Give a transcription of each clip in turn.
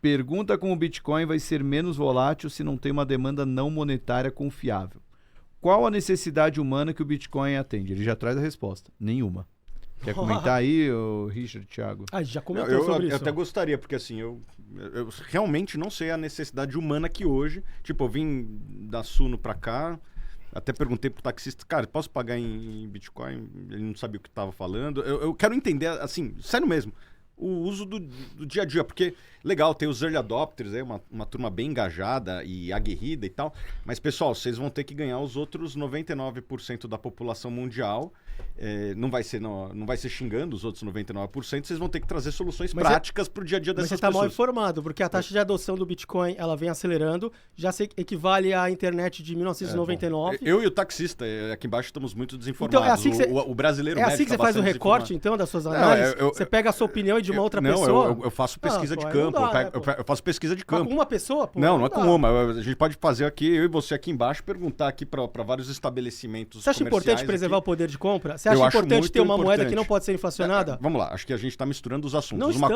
Pergunta como o Bitcoin vai ser menos volátil se não tem uma demanda não monetária confiável. Qual a necessidade humana que o Bitcoin atende? Ele já traz a resposta. Nenhuma. Quer comentar aí, Richard, Thiago? Já comentou sobre isso. Eu até gostaria, porque assim, eu realmente não sei a necessidade humana que hoje... Tipo, eu vim da Suno pra cá, até perguntei pro taxista, cara, posso pagar em Bitcoin? Ele não sabia o que tava falando. Eu quero entender, assim, sério mesmo, o uso do dia a dia, porque legal, tem os early adopters, uma turma bem engajada e aguerrida e tal, mas pessoal, vocês vão ter que ganhar os outros 99% da população mundial, não vai ser xingando os outros 99%, vocês vão ter que trazer soluções práticas para o dia a dia dessas pessoas. Mas você está mal informado, porque a taxa de adoção do Bitcoin, ela vem acelerando, já se equivale à internet de 1999. Eu e o taxista, aqui embaixo, estamos muito desinformados. Então, é assim que o brasileiro médio assim que você faz o recorte, então, das suas análises? Você pega a sua opinião e de uma outra pessoa? Eu faço pesquisa de campo. Eu faço pesquisa de campo. Com uma pessoa? Pô, não é com uma. A gente pode fazer aqui, eu e você aqui embaixo, perguntar aqui para vários estabelecimentos. Você acha importante preservar o poder de compra? Você acha importante ter uma moeda que não pode ser inflacionada? Vamos lá, acho que a gente está misturando os assuntos. Não uma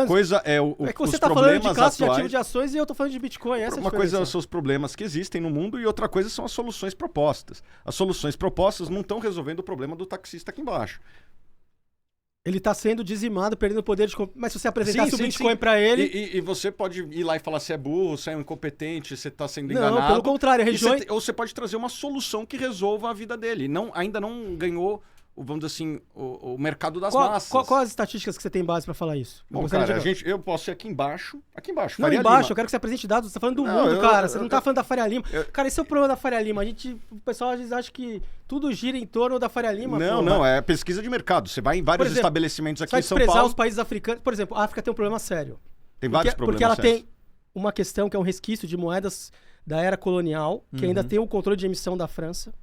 coisa é o é que você está falando de classe de ativo de ações e eu estou falando de Bitcoin. Uma coisa são os problemas que existem no mundo e outra coisa são as soluções propostas. As soluções propostas não estão resolvendo o problema do taxista aqui embaixo. Ele está sendo dizimado, perdendo o poder de compra. Mas se você apresentasse o Bitcoin para ele... E você pode ir lá e falar se é burro, se é um incompetente, se está sendo enganado. Não, pelo contrário. Ou você pode trazer uma solução que resolva a vida dele. Ainda não ganhou, vamos dizer assim, o mercado das massas. Quais as estatísticas que você tem base para falar isso? Bom, cara, eu posso ir aqui embaixo. Não, Faria embaixo, Lima. Eu quero que você apresente dados. Você está falando do mundo, cara. Você não está falando da Faria Lima. Cara, esse é o problema da Faria Lima. O pessoal às vezes acha que tudo gira em torno da Faria Lima. Não, é pesquisa de mercado. Você vai em vários estabelecimentos aqui em São Paulo. Os países africanos. Por exemplo, a África tem um problema sério. Tem vários problemas Porque ela sérios. tem uma questão que é um resquício de moedas da era colonial, que ainda tem o controle de emissão da França,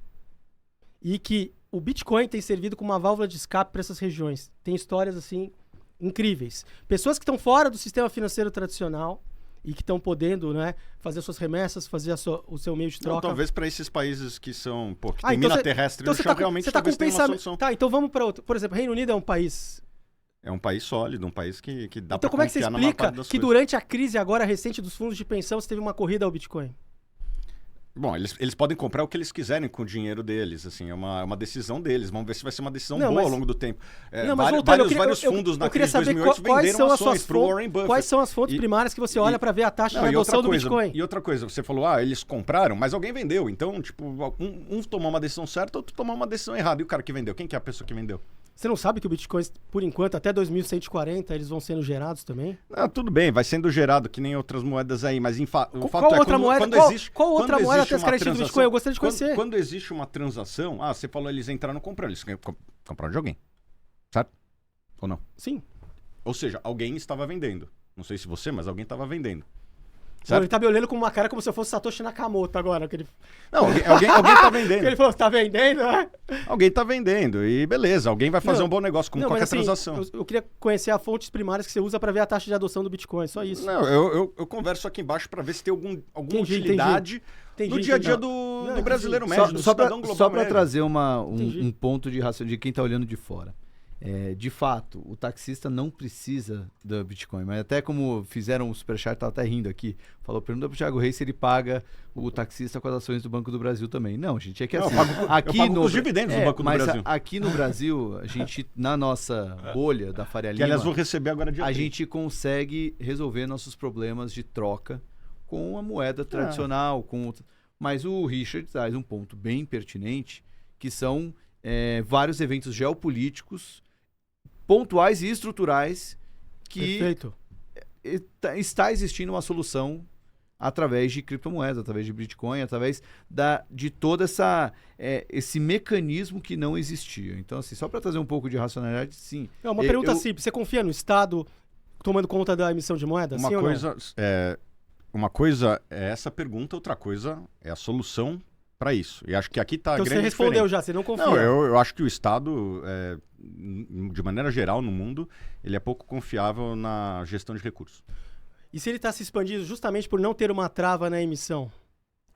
e que o Bitcoin tem servido como uma válvula de escape para essas regiões. Tem histórias, assim, incríveis. Pessoas que estão fora do sistema financeiro tradicional e que estão podendo, né, fazer suas remessas, fazer o seu meio de troca. Talvez para esses países que são, que tem mina terrestre no chão, realmente talvez tenha uma solução. Tá, então vamos para outro. Por exemplo, Reino Unido é um país... É um país sólido, um país que dá então, para como é que você confiar na maior explica parte das que coisas. durante a crise agora recente dos fundos de pensão você teve uma corrida ao Bitcoin? Bom, eles podem comprar o que eles quiserem com o dinheiro deles, assim, é uma decisão deles. Vamos ver se vai ser uma decisão boa ao longo do tempo. Vários fundos na crise de 2008 venderam ações para o Warren Buffett. Quais são as fontes primárias que você olha para ver a taxa de adoção do Bitcoin? E outra coisa, você falou, eles compraram, mas alguém vendeu. Então, tipo, um tomou uma decisão certa, outro tomou uma decisão errada. E o cara que vendeu? Quem que é a pessoa que vendeu? Você não sabe que o Bitcoin, por enquanto, até 2140, eles vão sendo gerados também? Tudo bem, vai sendo gerado que nem outras moedas aí, mas qual outra moeda tem as características do Bitcoin? Eu gostaria de conhecer. Quando existe uma transação, você falou eles entraram comprando, eles compraram de alguém, certo? Ou não? Sim. Ou seja, alguém estava vendendo. Não sei se você, mas alguém estava vendendo. Ele tá me olhando com uma cara como se eu fosse Satoshi Nakamoto agora. Não, alguém tá vendendo. Ele falou, tá vendendo, né? Alguém tá vendendo e beleza, alguém vai fazer um bom negócio com qualquer transação. Eu queria conhecer as fontes primárias que você usa para ver a taxa de adoção do Bitcoin, só isso. Não, eu converso aqui embaixo para ver se tem alguma utilidade no dia a dia do brasileiro médio, do cidadão global. Só para trazer um ponto de raciocínio de quem tá olhando de fora. De fato, o taxista não precisa do Bitcoin, mas até como fizeram o Superchat, tá até rindo aqui, pergunta pro Thiago Reis se ele paga o taxista com as ações do Banco do Brasil também. Não, gente, é que assim... Eu pago os dividendos do Banco do Brasil. Mas aqui no Brasil, a gente, na nossa bolha da Faria Lima... Que aliás vou receber agora dia 30. gente consegue resolver nossos problemas de troca com a moeda tradicional, mas o Richard traz um ponto bem pertinente, que são vários eventos geopolíticos pontuais e estruturais que está existindo uma solução através de criptomoedas, através de Bitcoin, através de todo esse mecanismo que não existia. Então, assim, só para trazer um pouco de racionalidade, sim. Uma pergunta simples. Você confia no Estado tomando conta da emissão de moeda? Uma coisa é essa pergunta, outra coisa é a solução para isso. E acho que aqui está a grande diferença. Você respondeu já, você não confia. Não, eu acho que o Estado, de maneira geral no mundo, ele é pouco confiável na gestão de recursos. E se ele está se expandindo justamente por não ter uma trava na emissão?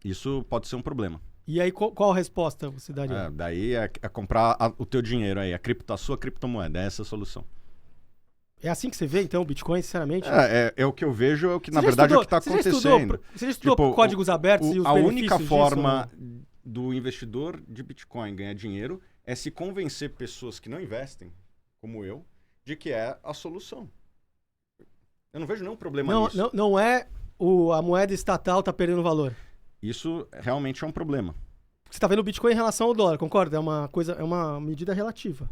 Isso pode ser um problema. E aí, qual a resposta você daria? Daí é comprar o teu dinheiro aí, a sua criptomoeda, é essa a solução. É assim que você vê, então, o Bitcoin, sinceramente? É o que eu vejo, é o que, na verdade, é o que está acontecendo. Você já estudou códigos abertos e os benefícios única disso, forma do investidor de Bitcoin ganhar dinheiro é se convencer pessoas que não investem, como eu, de que é a solução. Eu não vejo nenhum problema nisso. Não é a moeda estatal tá perdendo valor. Isso realmente é um problema. Você está vendo o Bitcoin em relação ao dólar, concorda? É uma medida relativa.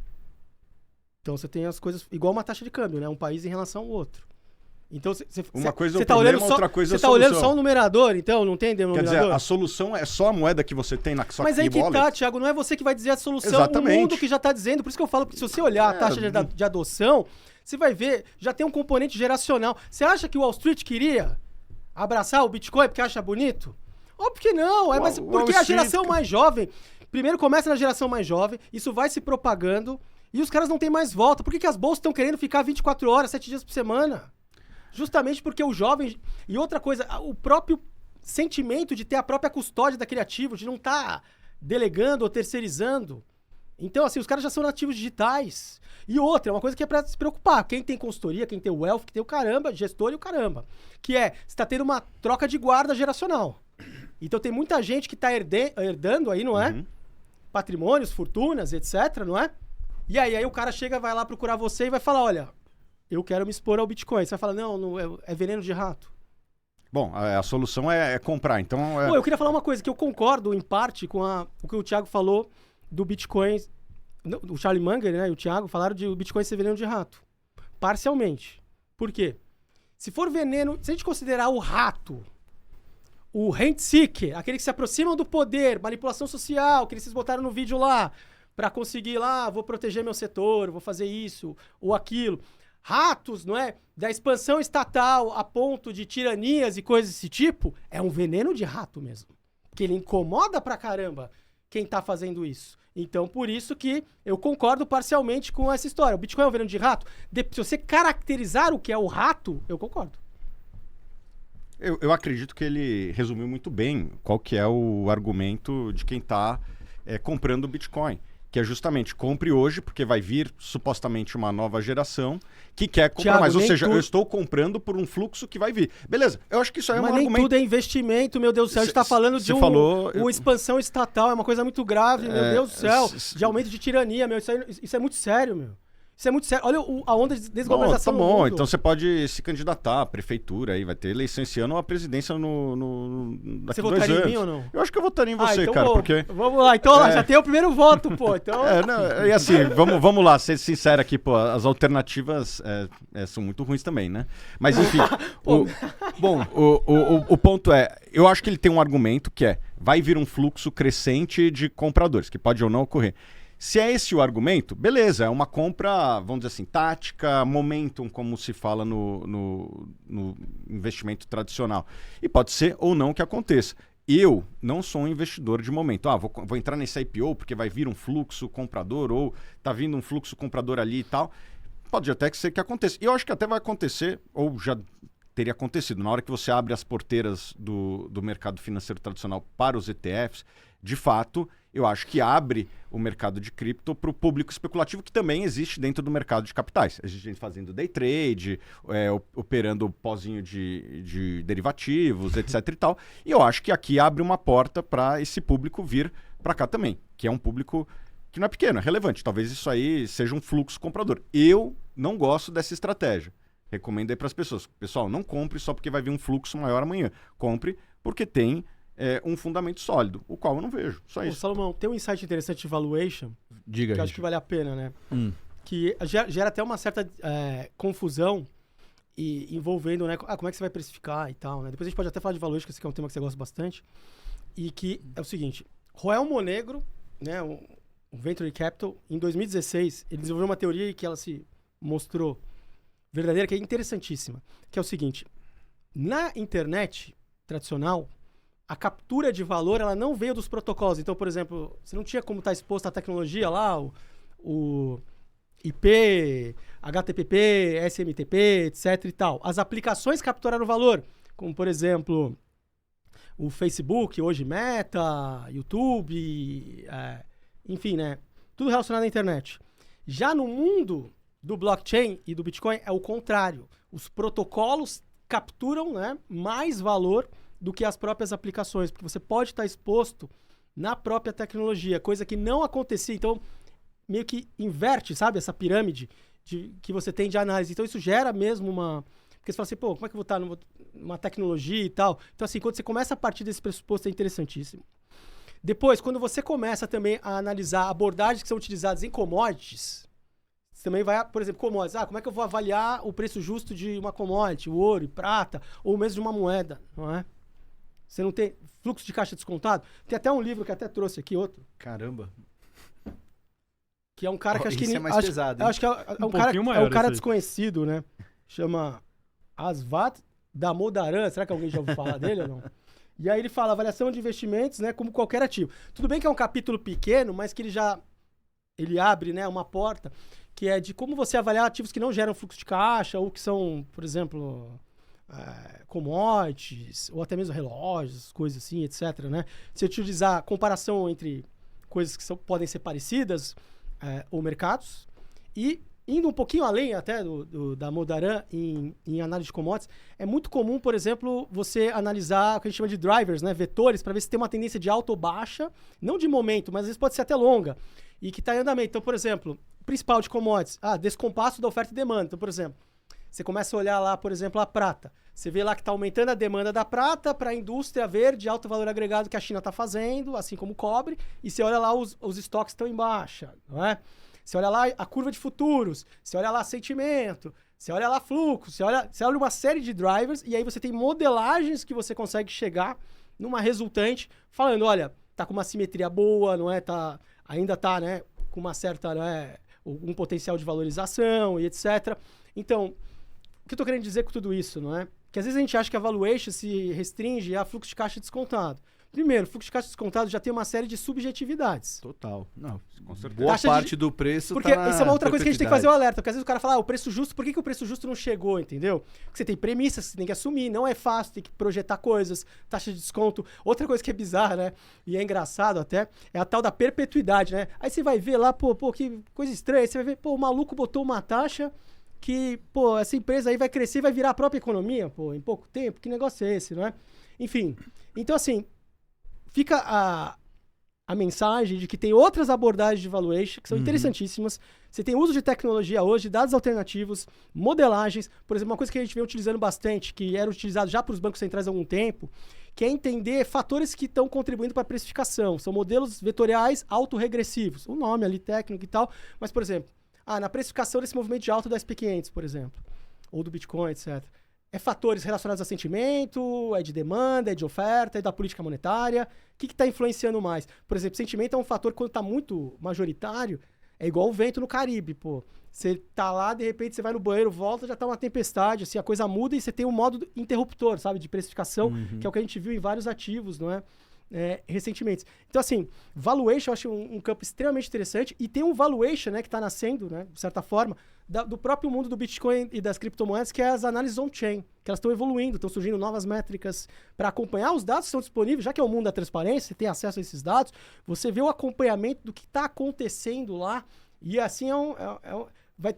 Então você tem as coisas igual uma taxa de câmbio, né? Um país em relação ao outro. Então uma coisa é o problema, outra coisa é a solução. Você tá olhando só o numerador, então não tem denominador? Quer dizer, a solução é só a moeda que você tem na sua Mas aí que tá, Thiago, não é você que vai dizer a solução, Exatamente. O mundo que já tá dizendo. Por isso que eu falo que se você olhar a taxa de adoção, você vai ver, já tem um componente geracional. Você acha que o Wall Street queria abraçar o Bitcoin porque acha bonito? Óbvio que não, mas porque a geração mais jovem, primeiro começa na geração mais jovem, isso vai se propagando e os caras não têm mais volta. Por que as bolsas estão querendo ficar 24 horas, 7 dias por semana? Justamente porque o jovem... E outra coisa, o próprio sentimento de ter a própria custódia daquele ativo, de não estar delegando ou terceirizando. Então, assim, os caras já são nativos digitais. E outra, é uma coisa que é pra se preocupar. Quem tem consultoria, quem tem o wealth, quem tem o caramba, gestor e o caramba. Que é, você tá tendo uma troca de guarda geracional. Então tem muita gente que tá herdando aí, não é? Uhum. Patrimônios, fortunas, etc, não é? E aí o cara chega, vai lá procurar você e vai falar, olha, eu quero me expor ao Bitcoin. Você vai falar, não é veneno de rato. Bom, a solução é comprar, então... Pô, eu queria falar uma coisa, que eu concordo, em parte, com o que o Thiago falou do Bitcoin... O Charlie Munger, né, e o Thiago falaram de o Bitcoin ser veneno de rato. Parcialmente. Por quê? Se for veneno... Se a gente considerar o rato, o rent seeker, aquele que se aproximam do poder, manipulação social, que eles botaram no vídeo lá, pra conseguir lá, vou proteger meu setor, vou fazer isso ou aquilo... Ratos, não é? Da expansão estatal a ponto de tiranias e coisas desse tipo, é um veneno de rato mesmo. Que ele incomoda pra caramba quem tá fazendo isso. Então, por isso que eu concordo parcialmente com essa história. O Bitcoin é um veneno de rato? Se você caracterizar o que é o rato, eu concordo. Eu acredito que ele resumiu muito bem qual que é o argumento de quem tá comprando o Bitcoin. Que é justamente, compre hoje, porque vai vir supostamente uma nova geração que quer comprar Thiago, mais. Ou seja, eu estou comprando por um fluxo que vai vir. Beleza, eu acho que isso aí é um argumento... Mas nem tudo é investimento, meu Deus do céu. A gente tá falando de uma expansão estatal, é uma coisa muito grave, meu Deus do céu. De aumento de tirania, meu. Isso é muito sério, meu. Isso é muito sério. Olha a onda de desglobalização no mundo. Então você pode se candidatar à prefeitura aí, vai ter eleição esse ano ou a presidência daqui você votaria 2 anos. Em mim ou não? Eu acho que eu votaria em você, então cara, porque... Vamos lá, então já tem o primeiro voto, pô. Então... e assim, vamos lá, ser sincero aqui, pô, as alternativas são muito ruins também, né? Mas enfim, o ponto é, eu acho que ele tem um argumento que vai vir um fluxo crescente de compradores, que pode ou não ocorrer. Se é esse o argumento, beleza, é uma compra, vamos dizer assim, tática, momentum, como se fala no investimento tradicional. E pode ser ou não que aconteça. Eu não sou um investidor de momento. Vou entrar nesse IPO porque vai vir um fluxo comprador ou tá vindo um fluxo comprador ali e tal. Pode até ser que aconteça. E eu acho que até vai acontecer, ou já teria acontecido, na hora que você abre as porteiras do mercado financeiro tradicional para os ETFs, de fato, eu acho que abre o mercado de cripto para o público especulativo que também existe dentro do mercado de capitais. Existe gente fazendo day trade, operando pozinho de derivativos, etc e tal. E eu acho que aqui abre uma porta para esse público vir para cá também, que é um público que não é pequeno, é relevante. Talvez isso aí seja um fluxo comprador. Eu não gosto dessa estratégia. Recomendo aí para as pessoas. Pessoal, não compre só porque vai vir um fluxo maior amanhã. Compre porque tem um fundamento sólido, o qual eu não vejo. Só isso. Salomão, tem um insight interessante de valuation, Diga, que eu acho que vale a pena, né? Que gera até uma certa confusão envolvendo, né? Como é que você vai precificar e tal, né? Depois a gente pode até falar de valuation, que esse aqui é um tema que você gosta bastante. E que é o seguinte, Roel Monegro, né? O Venture Capital, em 2016, ele desenvolveu uma teoria que ela se mostrou verdadeira, que é interessantíssima, que é o seguinte, na internet tradicional, a captura de valor, ela não veio dos protocolos. Então, por exemplo, você não tinha como estar exposto à tecnologia lá, o IP, HTTP, SMTP, etc e tal. As aplicações capturaram o valor, como, por exemplo, o Facebook, hoje Meta, YouTube, enfim, né? Tudo relacionado à internet. Já no mundo do blockchain e do Bitcoin é o contrário. Os protocolos capturam, né, mais valor do que as próprias aplicações, porque você pode estar exposto na própria tecnologia, coisa que não acontecia. Então, meio que inverte, sabe, essa pirâmide que você tem de análise. Então, isso gera mesmo uma... Porque você fala assim, pô, como é que eu vou estar numa tecnologia e tal? Então, assim, quando você começa a partir desse pressuposto, é interessantíssimo. Depois, quando você começa também a analisar abordagens que são utilizadas em commodities, você também vai, por exemplo, commodities. Como é que eu vou avaliar o preço justo de uma commodity, o ouro e prata, ou mesmo de uma moeda, não é? Você não tem fluxo de caixa descontado? Tem até um livro que até trouxe aqui, outro. Caramba. Que é um cara que acho que... Isso é mais pesado, hein? Acho que é um cara desconhecido, né? Chama Asvat Damodaran. Será que alguém já ouviu falar dele ou não? E aí ele fala avaliação de investimentos, né, como qualquer ativo. Tudo bem que é um capítulo pequeno, mas que ele abre, né, uma porta, que é de como você avaliar ativos que não geram fluxo de caixa ou que são, por exemplo, commodities, ou até mesmo relógios, coisas assim, etc, né? Se utilizar comparação entre coisas que podem ser parecidas, ou mercados, e indo um pouquinho além até da Modaran em análise de commodities, é muito comum, por exemplo, você analisar o que a gente chama de drivers, né, vetores, para ver se tem uma tendência de alta ou baixa, não de momento, mas às vezes pode ser até longa, e que está em andamento. Então, por exemplo, principal de commodities, descompasso da oferta e demanda. Então, por exemplo, você começa a olhar lá, por exemplo, a prata. Você vê lá que está aumentando a demanda da prata para a indústria verde, alto valor agregado que a China está fazendo, assim como o cobre, e você olha lá os estoques estão em baixa, não é? Você olha lá a curva de futuros, você olha lá sentimento, você olha lá fluxo, você olha uma série de drivers e aí você tem modelagens que você consegue chegar numa resultante falando, olha, tá com uma simetria boa, não é? Ainda tá, né, com uma certa, né, um potencial de valorização e etc. Então, o que eu tô querendo dizer com tudo isso, não é? Que às vezes a gente acha que a valuation se restringe a fluxo de caixa descontado. Primeiro, fluxo de caixa descontado já tem uma série de subjetividades. Total. Não, com certeza. Boa parte do preço porque isso é uma outra coisa que a gente tem que fazer o alerta. Porque às vezes o cara fala, o preço justo, por que o preço justo não chegou, entendeu? Porque você tem premissas que você tem que assumir, não é fácil, tem que projetar coisas, taxa de desconto. Outra coisa que é bizarra, né? E é engraçado até, é a tal da perpetuidade, né? Aí você vai ver lá, pô, que coisa estranha. Aí você vai ver, pô, o maluco botou uma taxa que, pô, essa empresa aí vai crescer e vai virar a própria economia, pô, em pouco tempo. Que negócio é esse, não é? Enfim, então assim... Fica a mensagem de que tem outras abordagens de valuation que são interessantíssimas. Você tem uso de tecnologia hoje, dados alternativos, modelagens. Por exemplo, uma coisa que a gente vem utilizando bastante, que era utilizado já para os bancos centrais há algum tempo, que é entender fatores que estão contribuindo para a precificação. São modelos vetoriais autorregressivos. O nome ali técnico e tal. Mas, por exemplo, na precificação desse movimento de alta do SP500, por exemplo, ou do Bitcoin, etc., é fatores relacionados a sentimento, é de demanda, é de oferta, é da política monetária. O que está influenciando mais? Por exemplo, sentimento é um fator que quando está muito majoritário, é igual o vento no Caribe, pô. Você tá lá, de repente você vai no banheiro, volta, já tá uma tempestade, assim, a coisa muda e você tem um modo interruptor, sabe, de precificação, que é o que a gente viu em vários ativos, não é? Recentemente. Então, assim, valuation eu acho um campo extremamente interessante e tem um valuation, né, que está nascendo, né, de certa forma, do próprio mundo do Bitcoin e das criptomoedas, que é as análises on-chain, que elas estão evoluindo, estão surgindo novas métricas para acompanhar os dados que estão disponíveis, já que é o mundo da transparência, você tem acesso a esses dados, você vê o acompanhamento do que está acontecendo lá e, assim,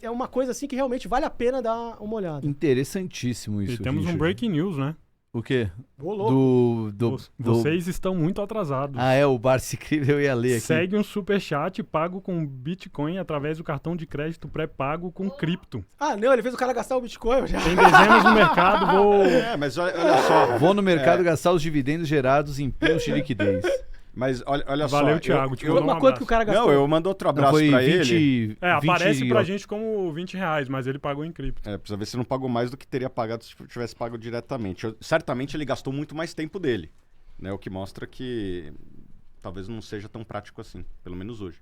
é uma coisa assim que realmente vale a pena dar uma olhada. Interessantíssimo isso. E temos um breaking news, né? O quê? Vocês estão muito atrasados. O Barsi eu ia ler aqui. Segue um superchat pago com Bitcoin através do cartão de crédito pré-pago com cripto. Não, ele fez o cara gastar o Bitcoin já. Tem dezenas no mercado, mas olha só. Vou no mercado gastar os dividendos gerados em pilos de liquidez. Mas olha só. Valeu, Thiago. Quanto que o cara gastou? Não, eu mando outro abraço pra ele. Aparece pra gente como R$20, mas ele pagou em cripto. Precisa ver se não pagou mais do que teria pagado se tivesse pago diretamente. Certamente ele gastou muito mais tempo dele, né? O que mostra que talvez não seja tão prático assim, pelo menos hoje.